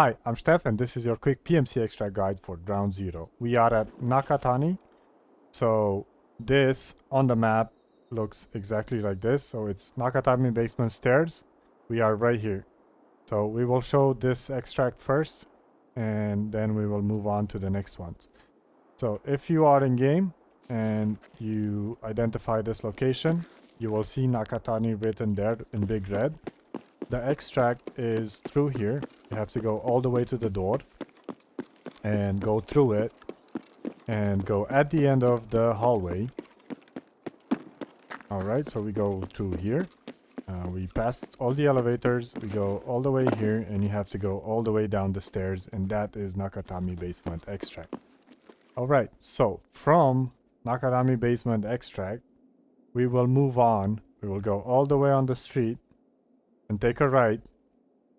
Hi, I'm Steph, and this is your quick PMC extract guide for Ground Zero. We are at Nakatani, so this on the map looks exactly like this. So it's Nakatani basement stairs. We are right here. So we will show this extract first, and then we will move on to the next ones. So if you are in game and you identify this location, you will see Nakatani written there in big red. The extract is through here. You have to go all the way to the door and go through it and go at the end of the hallway. All right, so we go through here. We passed all the elevators. We go all the way here, and you have to go all the way down the stairs, and that is Nakatami Basement Extract. All right, so from Nakatami Basement Extract, we will move on. We will go all the way on the street and take a right,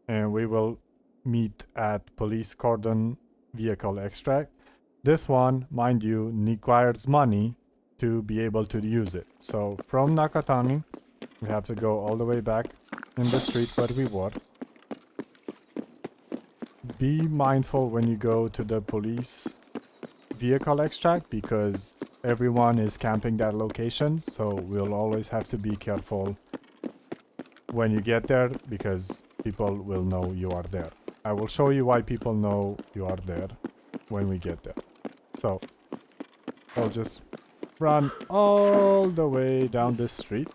and we will meet at Police Cordon Vehicle Extract. This one, mind you, requires money to be able to use it. So from Nakatani, we have to go all the way back in the street where we were. Be mindful when you go to the police vehicle extract because everyone is camping that location, so we'll always have to be careful when you get there because people will know you are there. I will show you why people know you are there when we get there. So I'll just run all the way down this street.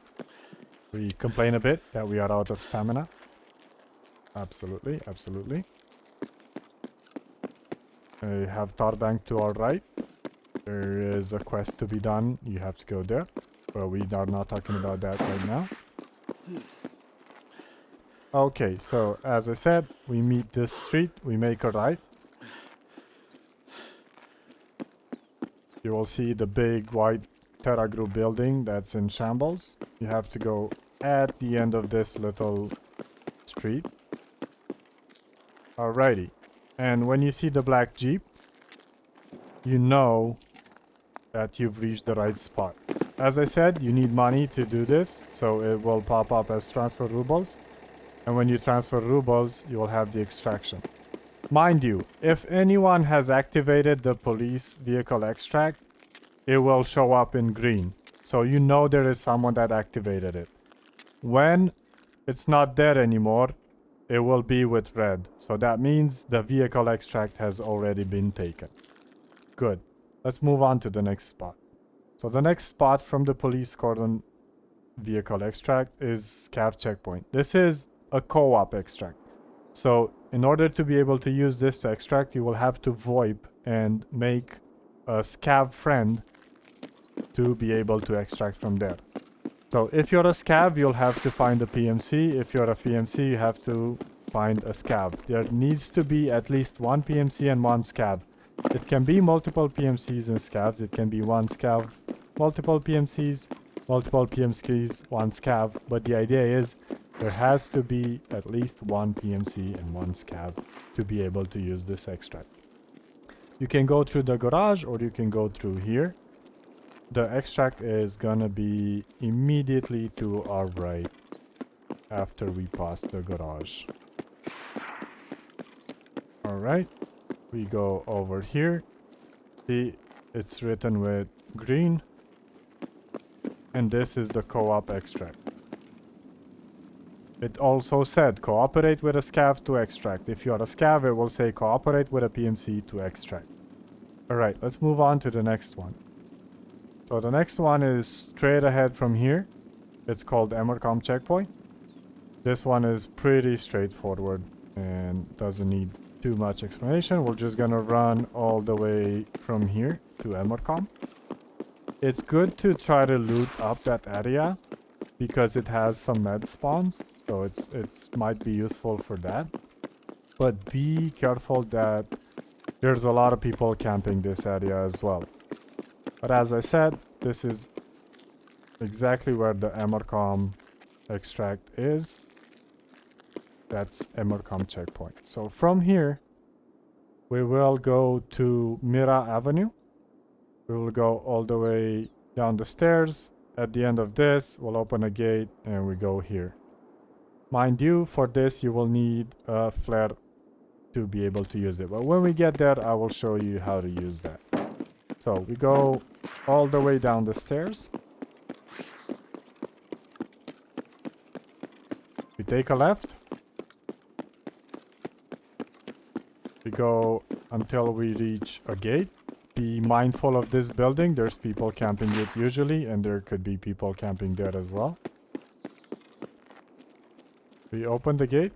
We complain a bit that we are out of stamina. Absolutely, absolutely. We have Tarbank to our right. There is a quest to be done. You have to go there. But we are not talking about that right now. Okay, so as I said, we meet this street. We make a right. You will see the big white Terra Group building that's in shambles. You have to go at the end of this little street. Alrighty. And when you see the black Jeep, you know that you've reached the right spot. As I said, you need money to do this, so it will pop up as transfer rubles. And when you transfer rubles, you will have the extraction. Mind you, if anyone has activated the police vehicle extract, it will show up in green. So you know there is someone that activated it. When it's not there anymore, it will be with red. So that means the vehicle extract has already been taken. Good. Let's move on to the next spot. So the next spot from the police cordon vehicle extract is Scav Checkpoint. This is a co-op extract. So in order to be able to use this to extract, you will have to VoIP and make a Scav friend to be able to extract from there. So if you're a Scav, you'll have to find a PMC. If you're a PMC, you have to find a Scav. There needs to be at least one PMC and one Scav. It can be multiple PMCs and Scavs. It can be one Scav, multiple PMCs, multiple PMCs, one Scav. But the idea is there has to be at least one PMC and one Scav to be able to use this extract. You can go through the garage or you can go through here. The extract is gonna be immediately to our right after we pass the garage. Alright, we go over here. See, it's written with green. And this is the co-op extract. It also said cooperate with a Scav to extract. If you are a Scav, it will say cooperate with a PMC to extract. Alright, let's move on to the next one. So the next one is straight ahead from here. It's called Emercom Checkpoint. This one is pretty straightforward and doesn't need too much explanation. We're just gonna run all the way from here to Emercom. It's good to try to loot up that area because it has some med spawns, so it's might be useful for that. But be careful that there's a lot of people camping this area as well. But as I said, this is exactly where the Emercom extract is. That's Emercom Checkpoint. So from here, we will go to Mira Avenue. We will go all the way down the stairs. At the end of this, we'll open a gate and we go here. Mind you, for this, you will need a flare to be able to use it. But when we get there, I will show you how to use that. So we go all the way down the stairs. We take a left. We go until we reach a gate. Be mindful of this building. There's people camping it usually, and there could be people camping there as well. We open the gate,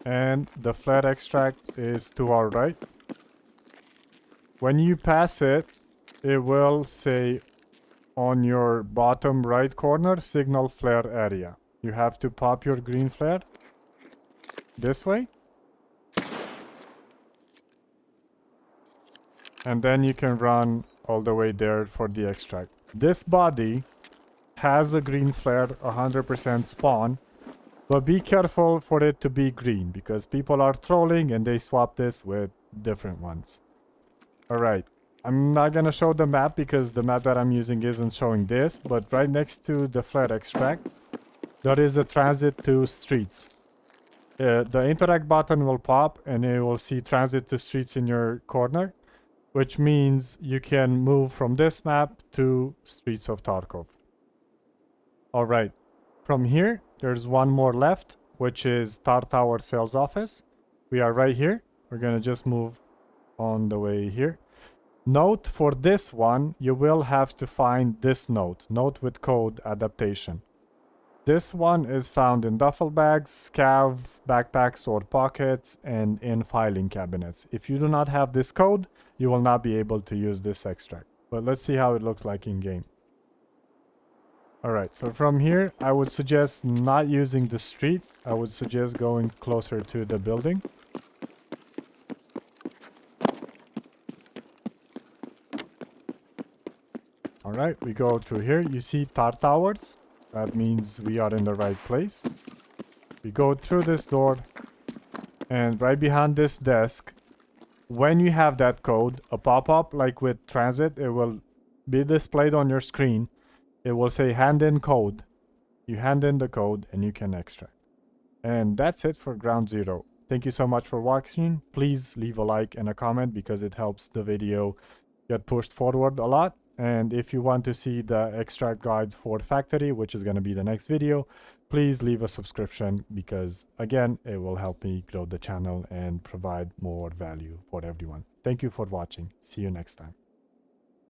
and the flare extract is to our right. When you pass it, it will say on your bottom right corner, signal flare area. You have to pop your green flare this way. And then you can run all the way there for the extract. This body has a green flare 100% spawn, but be careful for it to be green because people are trolling and they swap this with different ones. Alright, I'm not gonna show the map because the map that I'm using isn't showing this, but right next to the flare extract, there is a transit to streets. The interact button will pop and it will see transit to streets in your corner, which means you can move from this map to Streets of Tarkov. Alright, from here, there's one more left, which is Tartowers Sales office. We are right here. We're gonna just move on the way here. Note for this one, you will have to find this note with code adaptation. This one is found in duffel bags, scav, backpacks or pockets, and in filing cabinets. If you do not have this code, you will not be able to use this extract. But let's see how it looks like in game. Alright, so from here, I would suggest not using the street. I would suggest going closer to the building. Alright, we go through here. You see Tartowers. That means we are in the right place. We go through this door, and right behind this desk, when you have that code, a pop-up like with transit, it will be displayed on your screen. It will say hand in code. You hand in the code and you can extract. And that's it for Ground Zero. Thank you so much for watching. Please leave a like and a comment because it helps the video get pushed forward a lot. And if you want to see the extract guides for factory, which is going to be the next video, please leave a subscription because again, it will help me grow the channel and provide more value for everyone. Thank you for watching. See you next time.